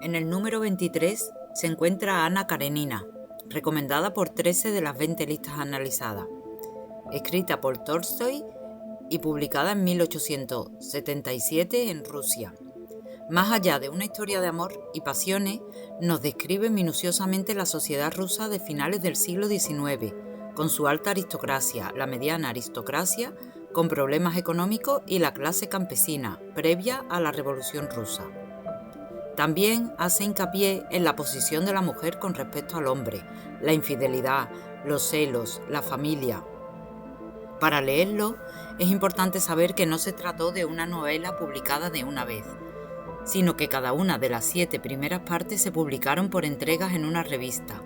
En el número 23 se encuentra Ana Karenina, recomendada por 13 de las 20 listas analizadas, escrita por Tolstói y publicada en 1877 en Rusia. Más allá de una historia de amor y pasiones, nos describe minuciosamente la sociedad rusa de finales del siglo XIX, con su alta aristocracia, la mediana aristocracia, con problemas económicos y la clase campesina, previa a la Revolución Rusa. También hace hincapié en la posición de la mujer con respecto al hombre, la infidelidad, los celos, la familia. Para leerlo, es importante saber que no se trató de una novela publicada de una vez, sino que cada una de las 7 primeras partes se publicaron por entregas en una revista,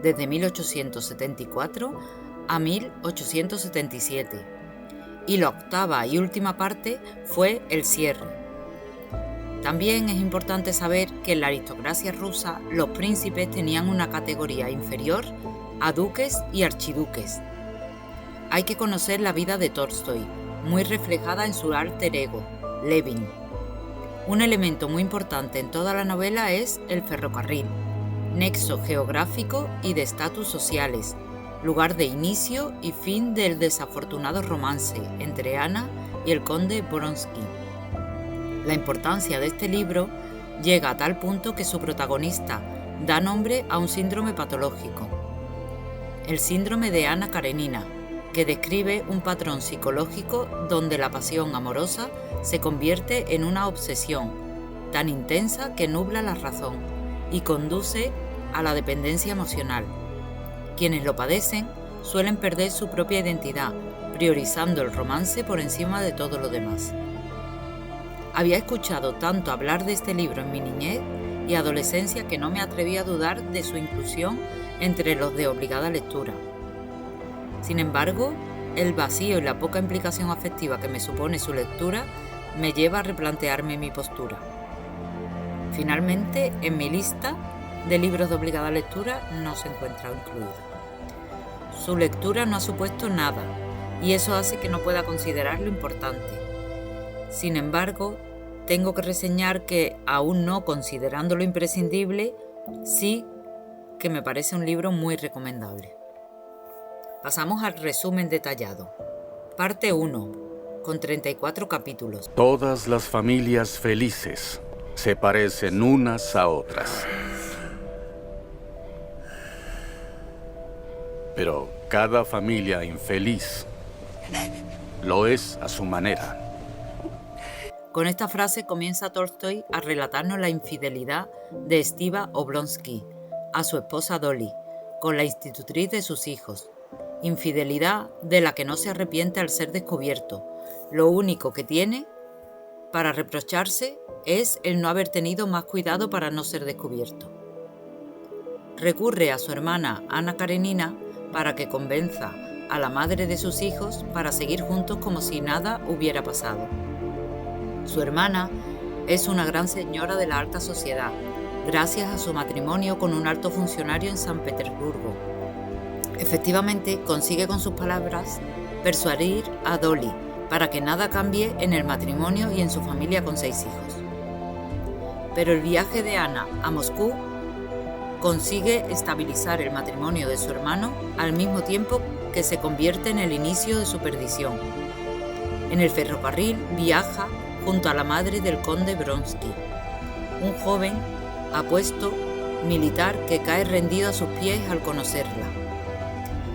desde 1874 a 1877, y la 8ª y última parte fue el cierre. También es importante saber que en la aristocracia rusa los príncipes tenían una categoría inferior a duques y archiduques. Hay que conocer la vida de Tolstói, muy reflejada en su alter ego, Levin. Un elemento muy importante en toda la novela es el ferrocarril, nexo geográfico y de estatus sociales, lugar de inicio y fin del desafortunado romance entre Ana y el conde Vronsky. La importancia de este libro llega a tal punto que su protagonista da nombre a un síndrome patológico, el síndrome de Ana Karenina, que describe un patrón psicológico donde la pasión amorosa se convierte en una obsesión tan intensa que nubla la razón y conduce a la dependencia emocional. Quienes lo padecen suelen perder su propia identidad, priorizando el romance por encima de todo lo demás. Había escuchado tanto hablar de este libro en mi niñez y adolescencia que no me atreví a dudar de su inclusión entre los de obligada lectura. Sin embargo, el vacío y la poca implicación afectiva que me supone su lectura me lleva a replantearme mi postura. Finalmente, en mi lista de libros de obligada lectura no se encuentra incluido. Su lectura no ha supuesto nada, y eso hace que no pueda considerarlo importante. Sin embargo, tengo que reseñar que, aún no considerándolo imprescindible, sí que me parece un libro muy recomendable. Pasamos al resumen detallado. Parte 1, con 34 capítulos. Todas las familias felices se parecen unas a otras. Pero cada familia infeliz lo es a su manera. Con esta frase comienza Tolstói a relatarnos la infidelidad de Stiva Oblonsky a su esposa Dolly, con la institutriz de sus hijos. Infidelidad de la que no se arrepiente al ser descubierto. Lo único que tiene para reprocharse es el no haber tenido más cuidado para no ser descubierto. Recurre a su hermana Ana Karenina para que convenza a la madre de sus hijos para seguir juntos como si nada hubiera pasado. Su hermana es una gran señora de la alta sociedad, gracias a su matrimonio con un alto funcionario en San Petersburgo. Efectivamente, consigue con sus palabras persuadir a Dolly para que nada cambie en el matrimonio y en su familia con 6 hijos. Pero el viaje de Ana a Moscú consigue estabilizar el matrimonio de su hermano al mismo tiempo que se convierte en el inicio de su perdición. En el ferrocarril viaja junto a la madre del conde Vronsky, un joven apuesto militar que cae rendido a sus pies al conocerla,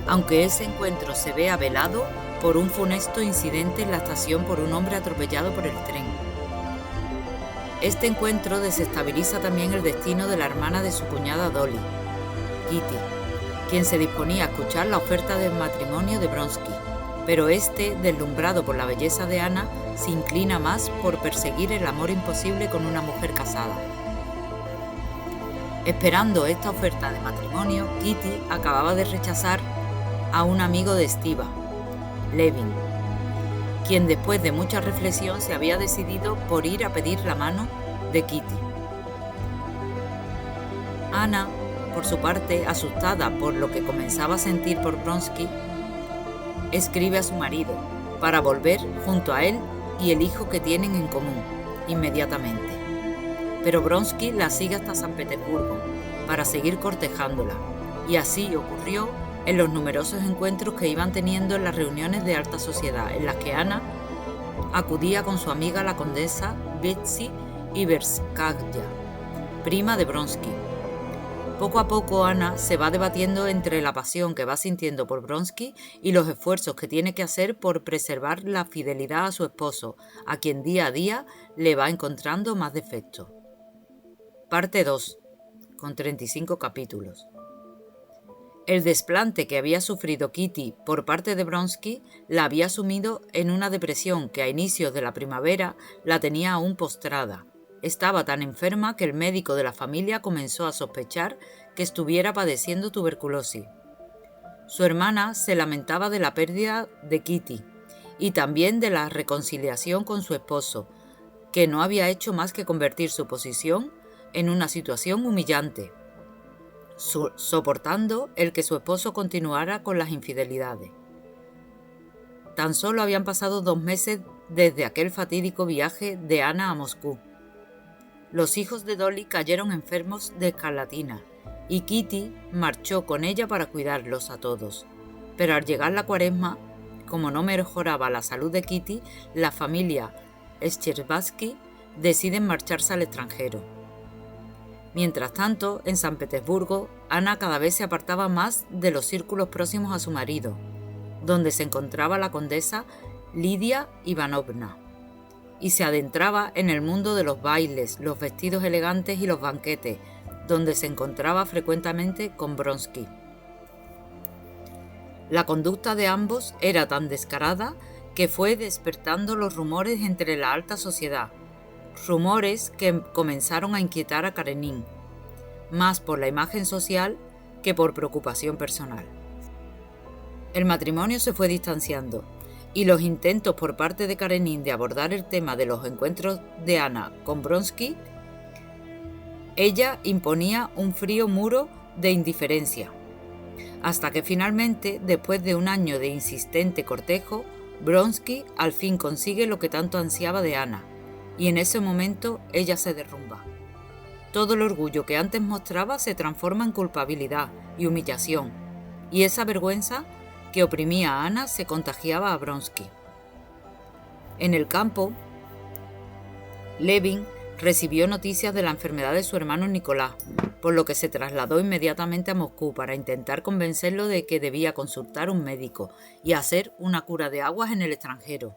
aunque ese encuentro se vea velado por un funesto incidente en la estación por un hombre atropellado por el tren. Este encuentro desestabiliza también el destino de la hermana de su cuñada Dolly, Kitty, quien se disponía a escuchar la oferta de matrimonio de Vronsky, pero este, deslumbrado por la belleza de Ana, se inclina más por perseguir el amor imposible con una mujer casada. Esperando esta oferta de matrimonio, Kitty acababa de rechazar a un amigo de Stiva, Levin, quien después de mucha reflexión se había decidido por ir a pedir la mano de Kitty. Ana, por su parte, asustada por lo que comenzaba a sentir por Vronsky, escribe a su marido para volver junto a él y el hijo que tienen en común inmediatamente. pero Vronsky la sigue hasta San Petersburgo para seguir cortejándola, y así ocurrió en los numerosos encuentros que iban teniendo en las reuniones de alta sociedad, en las que Ana acudía con su amiga la condesa Betsy Iverskaya, prima de Vronsky. Poco a poco Ana se va debatiendo entre la pasión que va sintiendo por Vronsky y los esfuerzos que tiene que hacer por preservar la fidelidad a su esposo, a quien día a día le va encontrando más defectos. Parte 2, con 35 capítulos. El desplante que había sufrido Kitty por parte de Vronsky la había sumido en una depresión que a inicios de la primavera la tenía aún postrada. Estaba tan enferma que el médico de la familia comenzó a sospechar que estuviera padeciendo tuberculosis. Su hermana se lamentaba de la pérdida de Kitty y también de la reconciliación con su esposo, que no había hecho más que convertir su posición en una situación humillante, soportando el que su esposo continuara con las infidelidades. Tan solo habían pasado 2 meses desde aquel fatídico viaje de Ana a Moscú. Los hijos de Dolly cayeron enfermos de escarlatina y Kitty marchó con ella para cuidarlos a todos. Pero al llegar la Cuaresma, como no mejoraba la salud de Kitty, la familia Shcherbatsky deciden marcharse al extranjero. Mientras tanto, en San Petersburgo, Ana cada vez se apartaba más de los círculos próximos a su marido, donde se encontraba la condesa Lidia Ivanovna, y se adentraba en el mundo de los bailes, los vestidos elegantes y los banquetes, donde se encontraba frecuentemente con Vronsky. La conducta de ambos era tan descarada que fue despertando los rumores entre la alta sociedad, rumores que comenzaron a inquietar a Karenin, más por la imagen social que por preocupación personal. El matrimonio se fue distanciando, y los intentos por parte de Karenin de abordar el tema de los encuentros de Ana con Vronsky, ella imponía un frío muro de indiferencia, hasta que finalmente, después de un año de insistente cortejo, Vronsky al fin consigue lo que tanto ansiaba de Ana, y en ese momento ella se derrumba. Todo el orgullo que antes mostraba se transforma en culpabilidad y humillación, y esa vergüenza que oprimía a Ana se contagiaba a Vronsky. En el campo, Levin recibió noticias de la enfermedad de su hermano Nicolás, por lo que se trasladó inmediatamente a Moscú para intentar convencerlo de que debía consultar un médico y hacer una cura de aguas en el extranjero.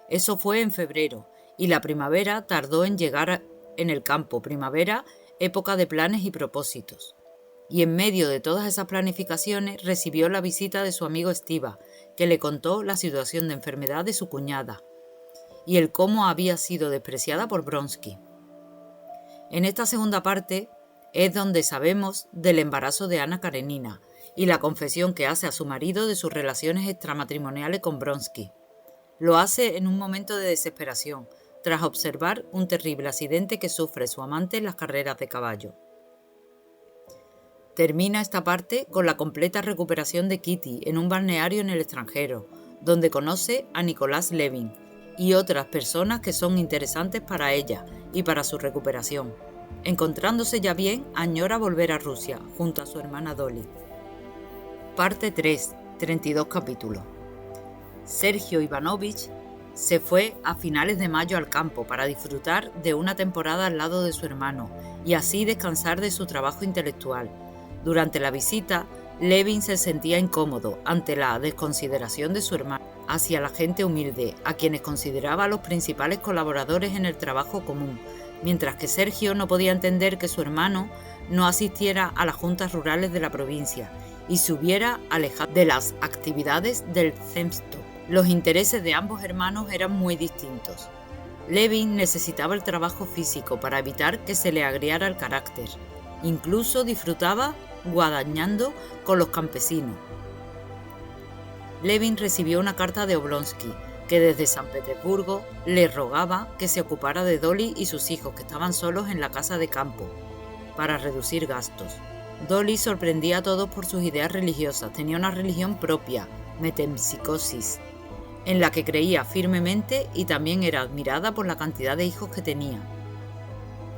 Eso fue en febrero, y la primavera tardó en llegar en el campo. Primavera, época de planes y propósitos. Y en medio de todas esas planificaciones recibió la visita de su amigo Stiva, que le contó la situación de enfermedad de su cuñada y el cómo había sido despreciada por Vronsky. En esta segunda parte es donde sabemos del embarazo de Ana Karenina y la confesión que hace a su marido de sus relaciones extramatrimoniales con Vronsky. Lo hace en un momento de desesperación, tras observar un terrible accidente que sufre su amante en las carreras de caballo. Termina esta parte con la completa recuperación de Kitty en un balneario en el extranjero, donde conoce a Nicolás Levin y otras personas que son interesantes para ella y para su recuperación. Encontrándose ya bien, añora volver a Rusia junto a su hermana Dolly. Parte 3, 32 capítulos. Sergio Ivanovich se fue a finales de mayo al campo para disfrutar de una temporada al lado de su hermano y así descansar de su trabajo intelectual. Durante la visita, Levin se sentía incómodo ante la desconsideración de su hermano hacia la gente humilde, a quienes consideraba los principales colaboradores en el trabajo común, mientras que Sergio no podía entender que su hermano no asistiera a las juntas rurales de la provincia y se hubiera alejado de las actividades del Zemstvo. Los intereses de ambos hermanos eran muy distintos. Levin necesitaba el trabajo físico para evitar que se le agriara el carácter. Incluso disfrutaba guadañando con los campesinos. Levin recibió una carta de Oblonsky, que desde San Petersburgo le rogaba que se ocupara de Dolly y sus hijos, que estaban solos en la casa de campo, para reducir gastos. Dolly sorprendía a todos por sus ideas religiosas. Tenía una religión propia, metempsicosis, en la que creía firmemente y también era admirada por la cantidad de hijos que tenía.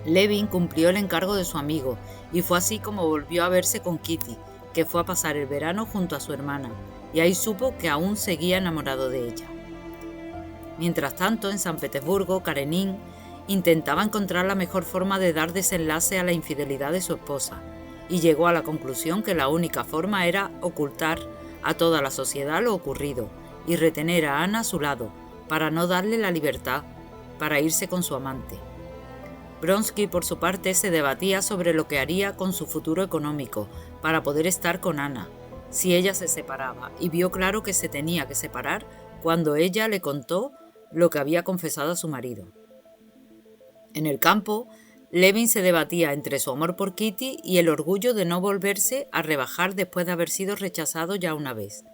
Levin cumplió el encargo de su amigo y fue así como volvió a verse con Kitty, que fue a pasar el verano junto a su hermana, y ahí supo que aún seguía enamorado de ella. Mientras tanto, en San Petersburgo, Karenin intentaba encontrar la mejor forma de dar desenlace a la infidelidad de su esposa, y llegó a la conclusión que la única forma era ocultar a toda la sociedad lo ocurrido y retener a Ana a su lado, para no darle la libertad para irse con su amante. Vronsky, por su parte, se debatía sobre lo que haría con su futuro económico para poder estar con Ana, si ella se separaba, y vio claro que se tenía que separar cuando ella le contó lo que había confesado a su marido. En el campo, Levin se debatía entre su amor por Kitty y el orgullo de no volverse a rebajar después de haber sido rechazado ya una vez.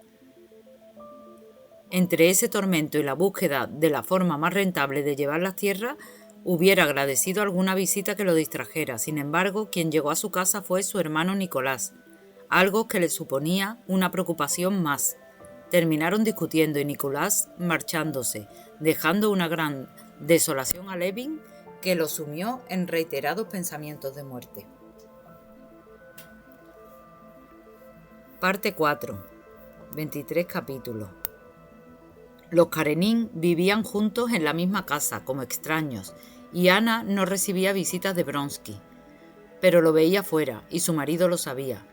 Entre ese tormento y la búsqueda de la forma más rentable de llevar las tierras, hubiera agradecido alguna visita que lo distrajera. Sin embargo, quien llegó a su casa fue su hermano Nicolás, algo que le suponía una preocupación más. Terminaron discutiendo y Nicolás marchándose, dejando una gran desolación a Levin, que lo sumió en reiterados pensamientos de muerte. Parte 4. 23 capítulos. Los Karenin vivían juntos en la misma casa, como extraños, y Ana no recibía visitas de Vronsky, pero lo veía fuera, y su marido lo sabía.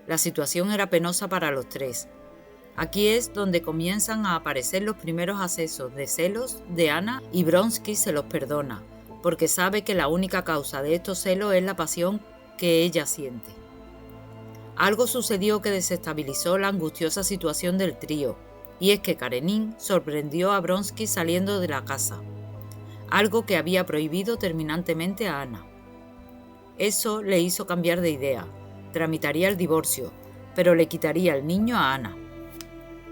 La situación era penosa para los tres. Aquí es donde comienzan a aparecer los primeros accesos de celos de Ana, y Vronsky se los perdona, porque sabe que la única causa de estos celos es la pasión que ella siente. Algo sucedió que desestabilizó la angustiosa situación del trío, y es que Karenin sorprendió a Vronsky saliendo de la casa, algo que había prohibido terminantemente a Ana. Eso le hizo cambiar de idea. Tramitaría el divorcio, pero le quitaría el niño a Ana.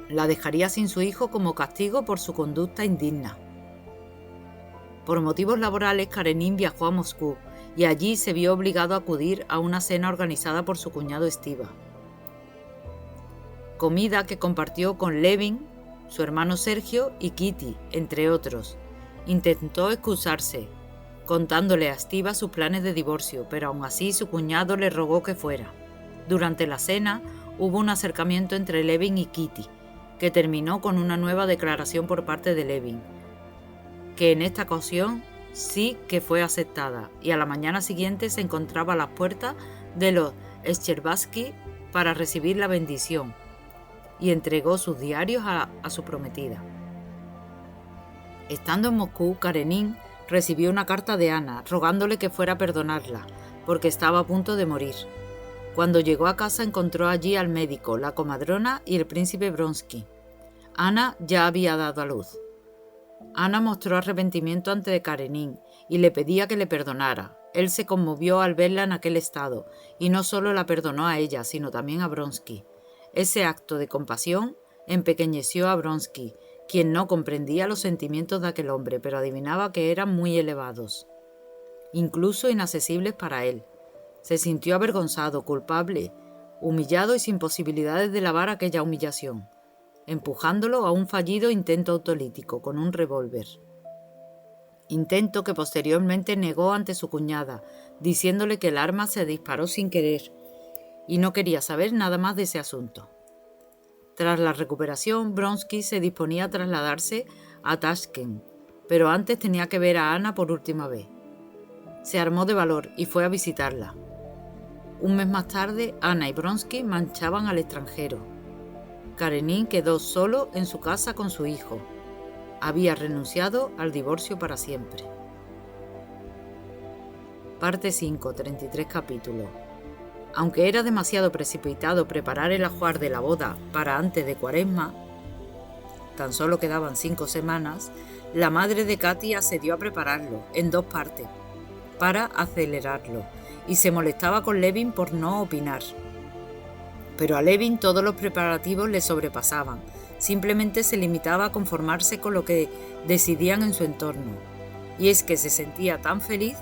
La dejaría sin su hijo como castigo por su conducta indigna. Por motivos laborales, Karenin viajó a Moscú y allí se vio obligado a acudir a una cena organizada por su cuñado Stiva. Comida que compartió con Levin, su hermano Sergio y Kitty, entre otros. Intentó excusarse, contándole a Stiva sus planes de divorcio, pero aún así su cuñado le rogó que fuera. Durante la cena hubo un acercamiento entre Levin y Kitty, que terminó con una nueva declaración por parte de Levin, que en esta ocasión sí que fue aceptada, y a la mañana siguiente se encontraba a las puertas de los Shcherbatsky para recibir la bendición, y entregó sus diarios a su prometida. Estando en Moscú, Karenin recibió una carta de Ana rogándole que fuera a perdonarla, porque estaba a punto de morir. Cuando llegó a casa encontró allí al médico, la comadrona y el príncipe Vronsky. Ana ya había dado a luz. Ana mostró arrepentimiento ante Karenin y le pedía que le perdonara. Él se conmovió al verla en aquel estado, y no solo la perdonó a ella, sino también a Vronsky. Ese acto de compasión empequeñeció a Vronsky, quien no comprendía los sentimientos de aquel hombre, pero adivinaba que eran muy elevados, incluso inaccesibles para él. Se sintió avergonzado, culpable, humillado y sin posibilidades de lavar aquella humillación, empujándolo a un fallido intento autolítico con un revólver. Intento que posteriormente negó ante su cuñada, diciéndole que el arma se disparó sin querer y no quería saber nada más de ese asunto. Tras la recuperación, Vronsky se disponía a trasladarse a Tashkent, pero antes tenía que ver a Ana por última vez. Se armó de valor y fue a visitarla. Un mes más tarde, Ana y Vronsky marchaban al extranjero. Karenin quedó solo en su casa con su hijo. Había renunciado al divorcio para siempre. Parte 5, 33 capítulos. Aunque era demasiado precipitado preparar el ajuar de la boda para antes de Cuaresma, tan solo quedaban 5 semanas, la madre de Katy accedió a prepararlo en 2 partes, para acelerarlo, y se molestaba con Levin por no opinar. Pero a Levin todos los preparativos le sobrepasaban, simplemente se limitaba a conformarse con lo que decidían en su entorno, y es que se sentía tan feliz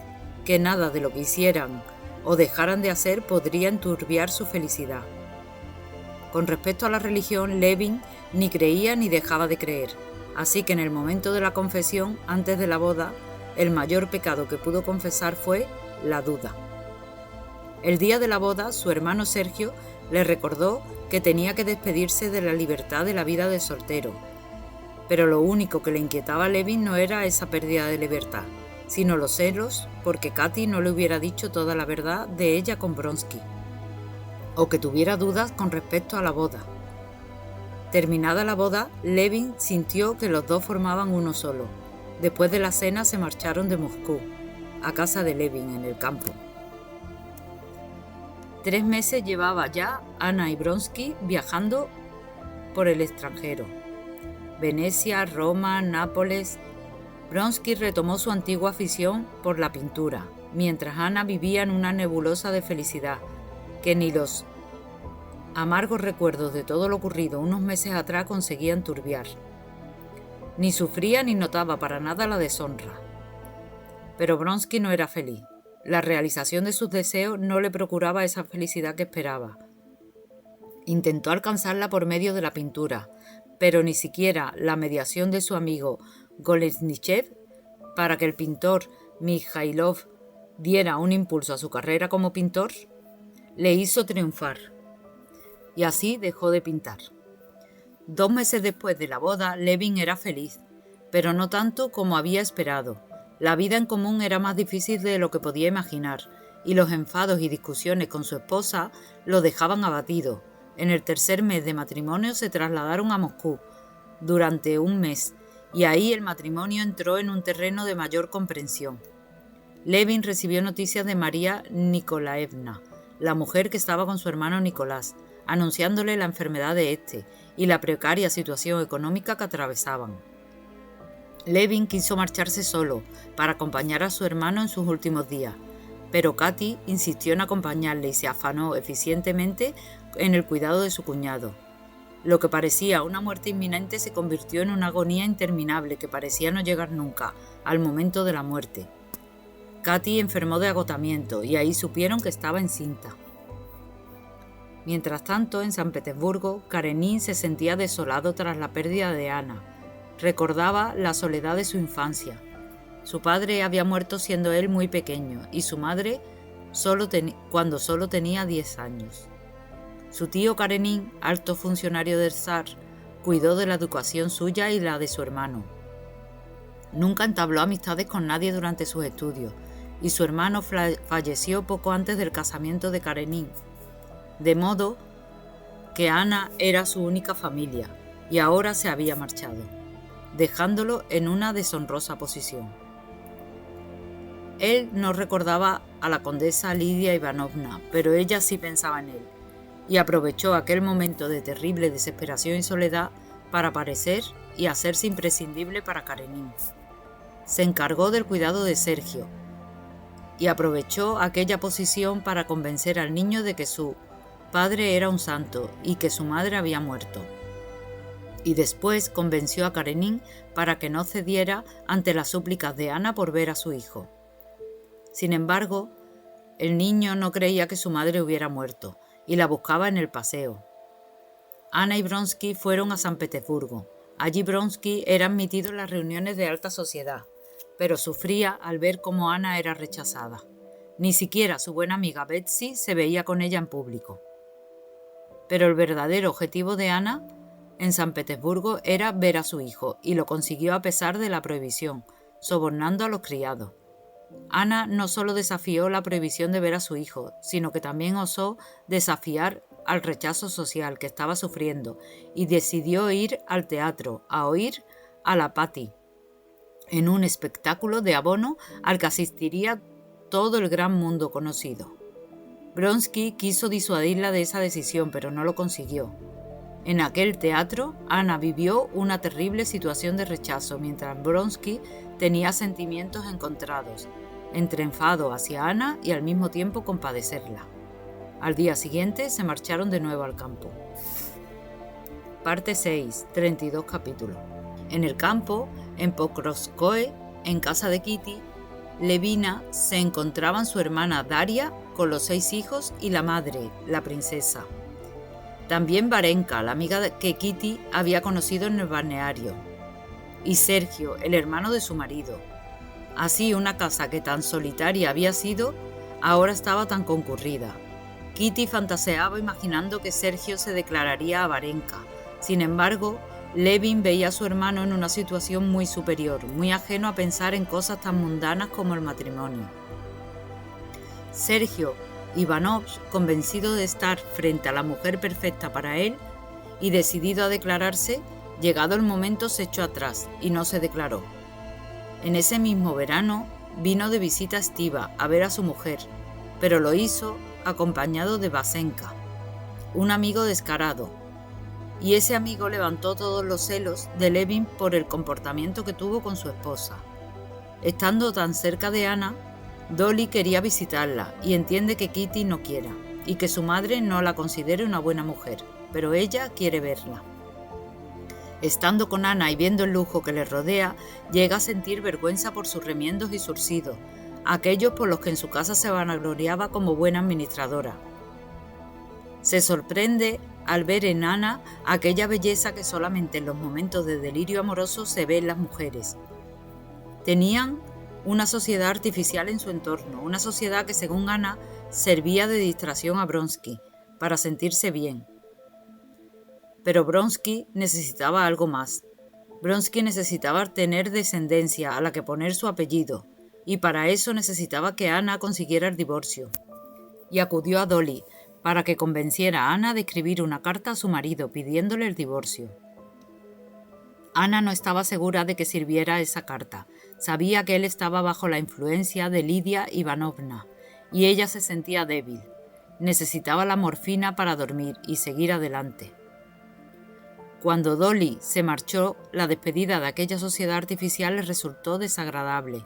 que nada de lo que hicieran o dejaran de hacer podría enturbiar su felicidad. Con respecto a la religión, Levin ni creía ni dejaba de creer, así que en el momento de la confesión, antes de la boda, el mayor pecado que pudo confesar fue la duda. El día de la boda, su hermano Sergio le recordó que tenía que despedirse de la libertad de la vida de soltero. Pero lo único que le inquietaba a Levin no era esa pérdida de libertad, sino los celos porque Katy no le hubiera dicho toda la verdad de ella con Vronsky, o que tuviera dudas con respecto a la boda. Terminada la boda, Levin sintió que los dos formaban uno solo. Después de la cena se marcharon de Moscú, a casa de Levin en el campo. 3 meses llevaba ya Anna y Vronsky viajando por el extranjero. Venecia, Roma, Nápoles. Vronsky retomó su antigua afición por la pintura, mientras Anna vivía en una nebulosa de felicidad que ni los amargos recuerdos de todo lo ocurrido unos meses atrás conseguían turbiar. Ni sufría ni notaba para nada la deshonra. Pero Vronsky no era feliz. La realización de sus deseos no le procuraba esa felicidad que esperaba. Intentó alcanzarla por medio de la pintura, pero ni siquiera la mediación de su amigo Golesnichev para que el pintor Mikhailov diera un impulso a su carrera como pintor, le hizo triunfar. Y así dejó de pintar. 2 meses después de la boda, Levin era feliz, pero no tanto como había esperado. La vida en común era más difícil de lo que podía imaginar, y los enfados y discusiones con su esposa lo dejaban abatido. En el 3er mes de matrimonio se trasladaron a Moscú durante 1 mes, y ahí el matrimonio entró en un terreno de mayor comprensión. Levin recibió noticias de María Nikolaevna, la mujer que estaba con su hermano Nicolás, anunciándole la enfermedad de este y la precaria situación económica que atravesaban. Levin quiso marcharse solo para acompañar a su hermano en sus últimos días, pero Katy insistió en acompañarle y se afanó eficientemente en el cuidado de su cuñado. Lo que parecía una muerte inminente se convirtió en una agonía interminable que parecía no llegar nunca al momento de la muerte. Katy enfermó de agotamiento y ahí supieron que estaba encinta. Mientras tanto, en San Petersburgo, Karenin se sentía desolado tras la pérdida de Anna. Recordaba la soledad de su infancia. Su padre había muerto siendo él muy pequeño y su madre cuando solo tenía 10 años. Su tío Karenin, alto funcionario del zar, cuidó de la educación suya y la de su hermano. Nunca entabló amistades con nadie durante sus estudios y su hermano falleció poco antes del casamiento de Karenin, de modo que Anna era su única familia y ahora se había marchado, dejándolo en una deshonrosa posición. Él no recordaba a la condesa Lidia Ivanovna, pero ella sí pensaba en él, y aprovechó aquel momento de terrible desesperación y soledad para aparecer y hacerse imprescindible para Karenin. Se encargó del cuidado de Sergio, y aprovechó aquella posición para convencer al niño de que su padre era un santo y que su madre había muerto. Y después convenció a Karenin para que no cediera ante las súplicas de Anna por ver a su hijo. Sin embargo, el niño no creía que su madre hubiera muerto y la buscaba en el paseo. Anna y Vronsky fueron a San Petersburgo. Allí Vronsky era admitido en las reuniones de alta sociedad, pero sufría al ver cómo Anna era rechazada. Ni siquiera su buena amiga Betsy se veía con ella en público. Pero el verdadero objetivo de Anna en San Petersburgo era ver a su hijo, y lo consiguió a pesar de la prohibición, sobornando a los criados. Anna no solo desafió la prohibición de ver a su hijo, sino que también osó desafiar al rechazo social que estaba sufriendo y decidió ir al teatro a oír a la Patti, en un espectáculo de abono al que asistiría todo el gran mundo conocido. Vronsky quiso disuadirla de esa decisión, pero no lo consiguió. En aquel teatro, Anna vivió una terrible situación de rechazo, mientras Vronsky tenía sentimientos encontrados, entre enfado hacia Anna y al mismo tiempo compadecerla. Al día siguiente se marcharon de nuevo al campo. Parte 6, 32 capítulos. En el campo, en Pokrovskoe, en casa de Kitty, Levina, se encontraban su hermana Daria con los 6 hijos y la madre, la princesa. También Varenka, la amiga que Kitty había conocido en el balneario, y Sergio, el hermano de su marido. Así, una casa que tan solitaria había sido, ahora estaba tan concurrida. Kitty fantaseaba imaginando que Sergio se declararía a Varenka. Sin embargo, Levin veía a su hermano en una situación muy superior, muy ajeno a pensar en cosas tan mundanas como el matrimonio. Sergio Ivanov, convencido de estar frente a la mujer perfecta para él y decidido a declararse, llegado el momento se echó atrás y no se declaró. En ese mismo verano vino de visita a Stiva a ver a su mujer, pero lo hizo acompañado de Vasenka, un amigo descarado, y ese amigo levantó todos los celos de Levin por el comportamiento que tuvo con su esposa. Estando tan cerca de Anna, Dolly quería visitarla y entiende que Kitty no quiera y que su madre no la considere una buena mujer, pero ella quiere verla. Estando con Anna y viendo el lujo que le rodea, llega a sentir vergüenza por sus remiendos y surcidos, aquellos por los que en su casa se vanagloriaba como buena administradora. Se sorprende al ver en Anna aquella belleza que solamente en los momentos de delirio amoroso se ve en las mujeres. Tenían una sociedad artificial en su entorno, una sociedad que según Anna servía de distracción a Vronsky para sentirse bien. Pero Vronsky necesitaba algo más. Vronsky necesitaba tener descendencia a la que poner su apellido, y para eso necesitaba que Anna consiguiera el divorcio. Y acudió a Dolly para que convenciera a Anna de escribir una carta a su marido pidiéndole el divorcio. Anna no estaba segura de que sirviera esa carta. Sabía que él estaba bajo la influencia de Lidia Ivanovna, y ella se sentía débil. Necesitaba la morfina para dormir y seguir adelante. Cuando Dolly se marchó, la despedida de aquella sociedad artificial le resultó desagradable.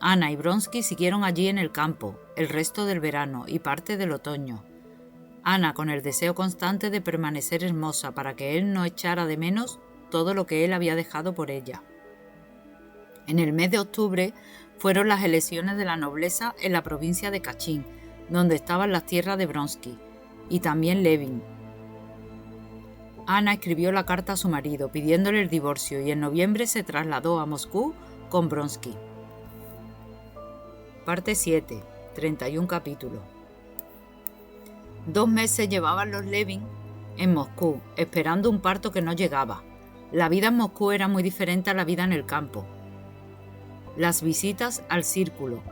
Anna y Vronsky siguieron allí en el campo, el resto del verano y parte del otoño. Anna con el deseo constante de permanecer hermosa para que él no echara de menos todo lo que él había dejado por ella. En el mes de octubre fueron las elecciones de la nobleza en la provincia de Kachin, donde estaban las tierras de Vronsky, y también Levin. Anna escribió la carta a su marido pidiéndole el divorcio y en noviembre se trasladó a Moscú con Vronsky. Parte 7, 31 capítulos. 2 meses llevaban los Levin en Moscú, esperando un parto que no llegaba. La vida en Moscú era muy diferente a la vida en el campo. Las visitas al círculo,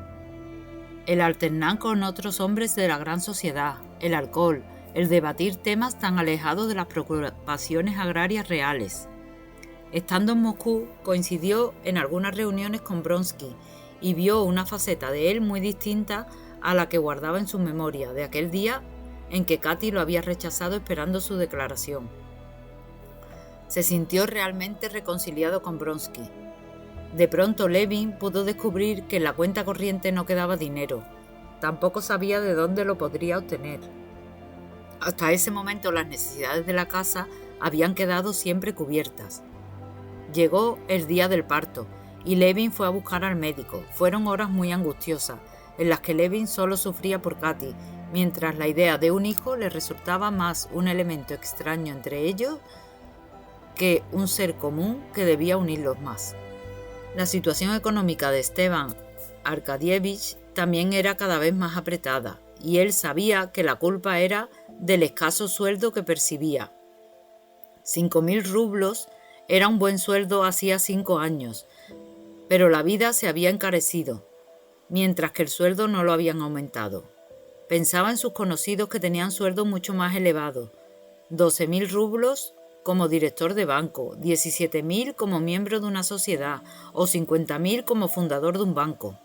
el alternar con otros hombres de la gran sociedad, el alcohol, el debatir temas tan alejados de las preocupaciones agrarias reales. Estando en Moscú, coincidió en algunas reuniones con Vronsky y vio una faceta de él muy distinta a la que guardaba en su memoria de aquel día en que Katy lo había rechazado esperando su declaración. Se sintió realmente reconciliado con Vronsky. De pronto Levin pudo descubrir que en la cuenta corriente no quedaba dinero. Tampoco sabía de dónde lo podría obtener. Hasta ese momento las necesidades de la casa habían quedado siempre cubiertas. Llegó el día del parto y Levin fue a buscar al médico. Fueron horas muy angustiosas, en las que Levin solo sufría por Katy, mientras la idea de un hijo le resultaba más un elemento extraño entre ellos que un ser común que debía unirlos más. La situación económica de Stepan Arkadievich también era cada vez más apretada, y él sabía que la culpa era del escaso sueldo que percibía. 5.000 rublos era un buen sueldo hacía 5 años, pero la vida se había encarecido, mientras que el sueldo no lo habían aumentado. Pensaba en sus conocidos que tenían sueldos mucho más elevados, 12.000 rublos como director de banco, 17.000 como miembro de una sociedad o 50.000 como fundador de un banco.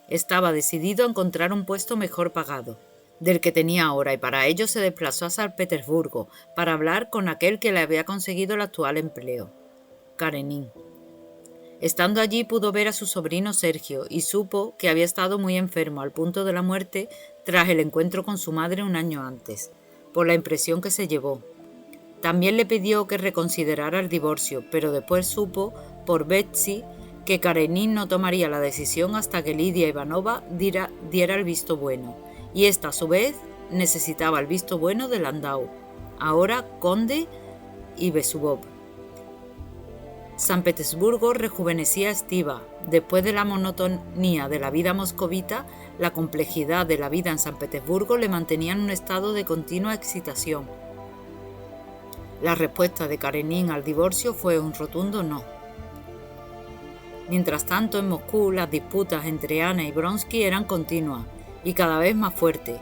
Estaba decidido a encontrar un puesto mejor pagado del que tenía ahora y para ello se desplazó a San Petersburgo para hablar con aquel que le había conseguido el actual empleo, Karenin. Estando allí pudo ver a su sobrino Sergio y supo que había estado muy enfermo al punto de la muerte tras el encuentro con su madre un año antes, por la impresión que se llevó. También le pidió que reconsiderara el divorcio, pero después supo, por Betsy, que Karenin no tomaría la decisión hasta que Lidia Ivanova diera el visto bueno, y ésta a su vez necesitaba el visto bueno de Landau, ahora conde y Besubov. San Petersburgo rejuvenecía a Stiva. Después de la monotonía de la vida moscovita, la complejidad de la vida en San Petersburgo le mantenía en un estado de continua excitación. La respuesta de Karenin al divorcio fue un rotundo no. Mientras tanto, en Moscú, las disputas entre Anna y Vronsky eran continuas y cada vez más fuertes,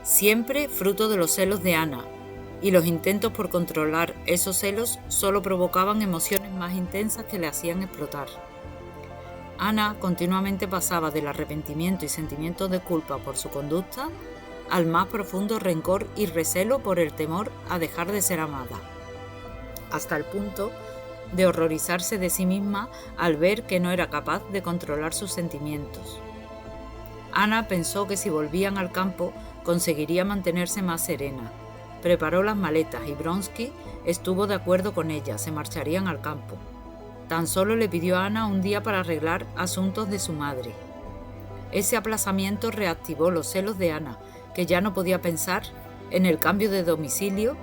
siempre fruto de los celos de Anna, y los intentos por controlar esos celos solo provocaban emociones más intensas que le hacían explotar. Anna continuamente pasaba del arrepentimiento y sentimientos de culpa por su conducta al más profundo rencor y recelo por el temor a dejar de ser amada, hasta el punto de horrorizarse de sí misma al ver que no era capaz de controlar sus sentimientos. Anna pensó que si volvían al campo conseguiría mantenerse más serena. Preparó las maletas y Vronsky estuvo de acuerdo con ella, se marcharían al campo. Tan solo le pidió a Anna un día para arreglar asuntos de su madre. Ese aplazamiento reactivó los celos de Anna, que ya no podía pensar en el cambio de domicilio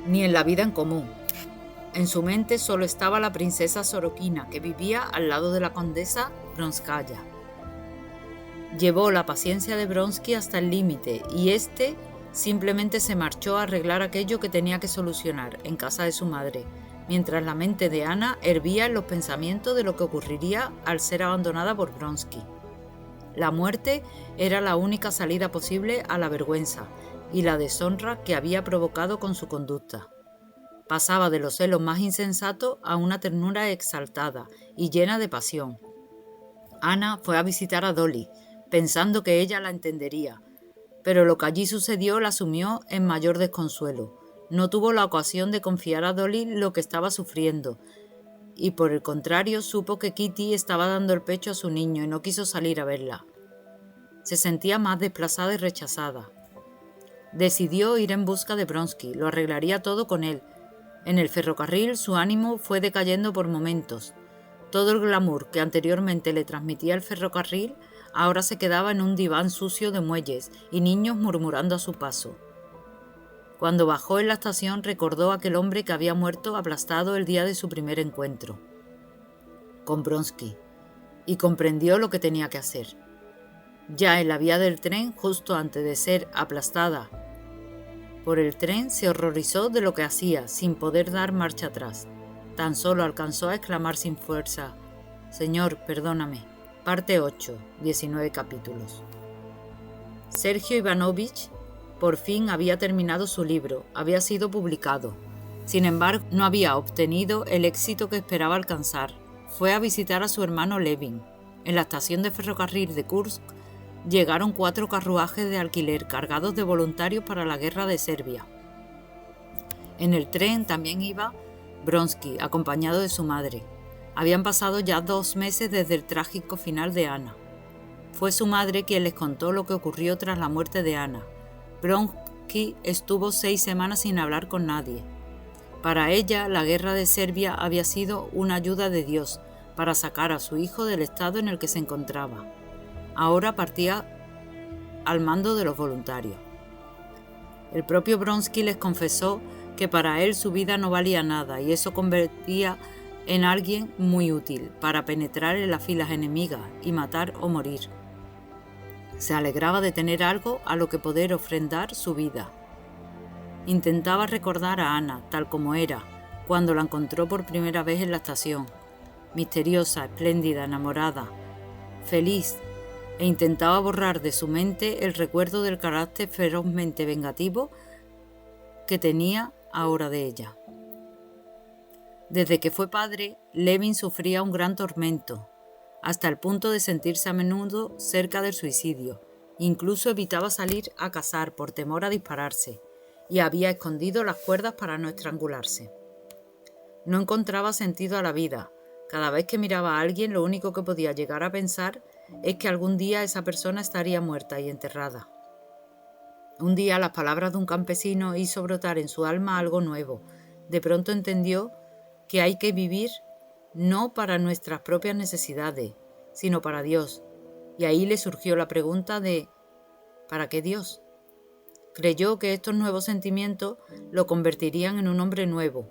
ni en la vida en común. En su mente solo estaba la princesa Sorokina, que vivía al lado de la condesa Bronskaya. Llevó la paciencia de Vronsky hasta el límite y éste simplemente se marchó a arreglar aquello que tenía que solucionar en casa de su madre, mientras la mente de Anna hervía en los pensamientos de lo que ocurriría al ser abandonada por Vronsky. La muerte era la única salida posible a la vergüenza y la deshonra que había provocado con su conducta. Pasaba de los celos más insensatos a una ternura exaltada y llena de pasión. Anna fue a visitar a Dolly, pensando que ella la entendería, pero lo que allí sucedió la sumió en mayor desconsuelo. No tuvo la ocasión de confiar a Dolly lo que estaba sufriendo, y por el contrario supo que Kitty estaba dando el pecho a su niño y no quiso salir a verla. Se sentía más desplazada y rechazada. Decidió ir en busca de Vronsky, lo arreglaría todo con él. En el ferrocarril su ánimo fue decayendo por momentos. Todo el glamour que anteriormente le transmitía el ferrocarril ahora se quedaba en un diván sucio de muelles y niños murmurando a su paso. Cuando bajó en la estación recordó a aquel hombre que había muerto aplastado el día de su primer encuentro con Vronsky y comprendió lo que tenía que hacer. Ya en la vía del tren, justo antes de ser aplastada por el tren, se horrorizó de lo que hacía sin poder dar marcha atrás. Tan solo alcanzó a exclamar sin fuerza: «Señor, perdóname». Parte 8, 19 capítulos. Sergio Ivanovich por fin había terminado su libro, había sido publicado. Sin embargo, no había obtenido el éxito que esperaba alcanzar. Fue a visitar a su hermano Levin. En la estación de ferrocarril de Kursk llegaron 4 carruajes de alquiler cargados de voluntarios para la guerra de Serbia. En el tren también iba Vronsky, acompañado de su madre. Habían pasado ya 2 meses desde el trágico final de Anna. Fue su madre quien les contó lo que ocurrió tras la muerte de Anna. Vronsky estuvo 6 semanas sin hablar con nadie. Para ella, la guerra de Serbia había sido una ayuda de Dios para sacar a su hijo del estado en el que se encontraba. Ahora partía al mando de los voluntarios. El propio Vronsky les confesó que para él su vida no valía nada y eso convertía en alguien muy útil para penetrar en las filas enemigas y matar o morir. Se alegraba de tener algo a lo que poder ofrendar su vida. Intentaba recordar a Anna tal como era, cuando la encontró por primera vez en la estación, misteriosa, espléndida, enamorada, feliz, e intentaba borrar de su mente el recuerdo del carácter ferozmente vengativo que tenía ahora de ella. Desde que fue padre, Levin sufría un gran tormento, hasta el punto de sentirse a menudo cerca del suicidio. Incluso evitaba salir a cazar por temor a dispararse, y había escondido las cuerdas para no estrangularse. No encontraba sentido a la vida. Cada vez que miraba a alguien, lo único que podía llegar a pensar es que algún día esa persona estaría muerta y enterrada. Un día las palabras de un campesino hizo brotar en su alma algo nuevo. De pronto entendió que hay que vivir no para nuestras propias necesidades, sino para Dios. Y ahí le surgió la pregunta de ¿para qué Dios? Creyó que estos nuevos sentimientos lo convertirían en un hombre nuevo,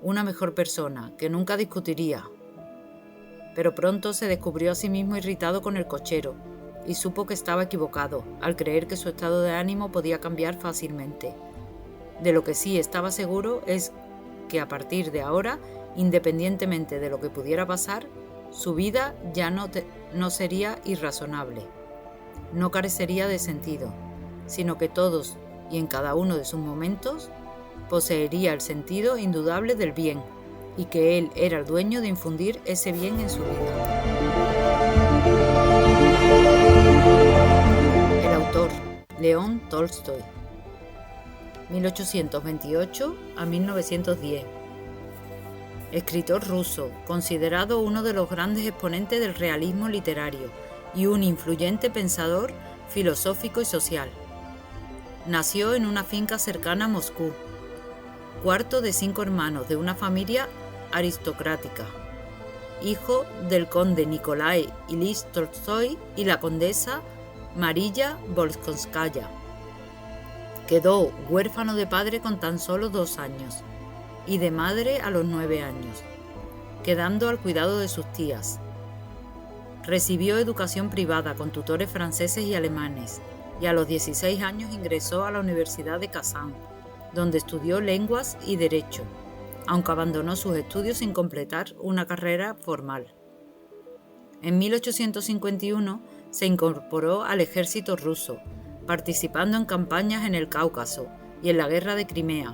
una mejor persona, que nunca discutiría. Pero pronto se descubrió a sí mismo irritado con el cochero y supo que estaba equivocado al creer que su estado de ánimo podía cambiar fácilmente. De lo que sí estaba seguro es que a partir de ahora, independientemente de lo que pudiera pasar, su vida ya no sería irrazonable, no carecería de sentido, sino que todos y en cada uno de sus momentos poseería el sentido indudable del bien y que él era el dueño de infundir ese bien en su vida. El autor, León Tolstoy, 1828 a 1910. Escritor ruso, considerado uno de los grandes exponentes del realismo literario y un influyente pensador filosófico y social. Nació en una finca cercana a Moscú, cuarto de 5 hermanos de una familia aristocrática, hijo del conde Nikolai Ilich Tolstói y la condesa Mariya Volskonskaya. Quedó huérfano de padre con tan solo 2 años y de madre a los 9 años, quedando al cuidado de sus tías. Recibió educación privada con tutores franceses y alemanes y a los 16 años ingresó a la Universidad de Kazán, donde estudió lenguas y derecho, aunque abandonó sus estudios sin completar una carrera formal. En 1851 se incorporó al ejército ruso, participando en campañas en el Cáucaso y en la Guerra de Crimea.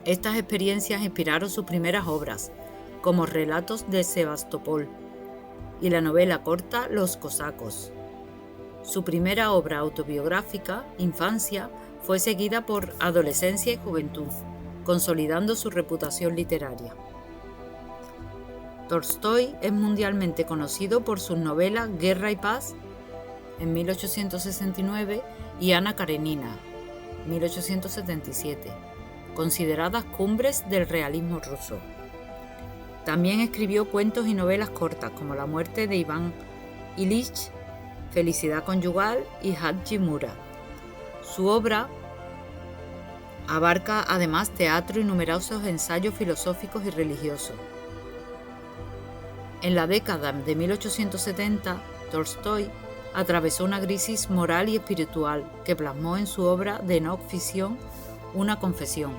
Estas experiencias inspiraron sus primeras obras, como Relatos de Sebastopol y la novela corta Los cosacos. Su primera obra autobiográfica, Infancia, fue seguida por Adolescencia y Juventud, consolidando su reputación literaria. Tolstói es mundialmente conocido por sus novelas Guerra y Paz, en 1869, y Ana Karenina, 1877, consideradas cumbres del realismo ruso. También escribió cuentos y novelas cortas como La muerte de Iván Ilich, Felicidad conyugal y Haji Murad. Su obra abarca además teatro y numerosos ensayos filosóficos y religiosos. En la década de 1870, Tolstói atravesó una crisis moral y espiritual que plasmó en su obra de no ficción Una confesión.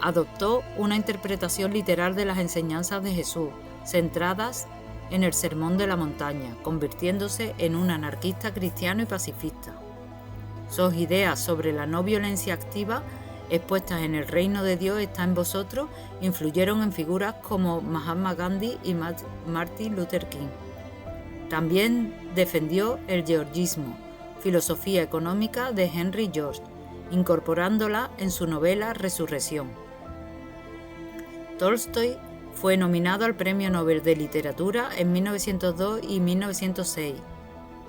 Adoptó una interpretación literal de las enseñanzas de Jesús, centradas en el Sermón de la Montaña, convirtiéndose en un anarquista cristiano y pacifista. Sus ideas sobre la no violencia activa, expuestas en El reino de Dios está en vosotros, influyeron en figuras como Mahatma Gandhi y Martin Luther King. También defendió el georgismo, filosofía económica de Henry George, incorporándola en su novela Resurrección. Tolstói fue nominado al Premio Nobel de Literatura en 1902 y 1906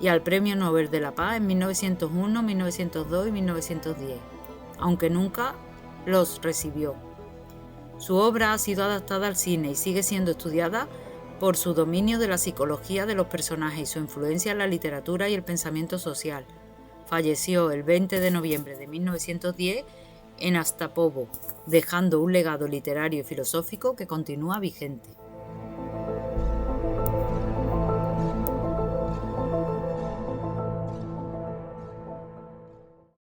y al Premio Nobel de la Paz en 1901, 1902 y 1910, aunque nunca los recibió. Su obra ha sido adaptada al cine y sigue siendo estudiada por su dominio de la psicología de los personajes y su influencia en la literatura y el pensamiento social. Falleció el 20 de noviembre de 1910 en Astapovo, dejando un legado literario y filosófico que continúa vigente.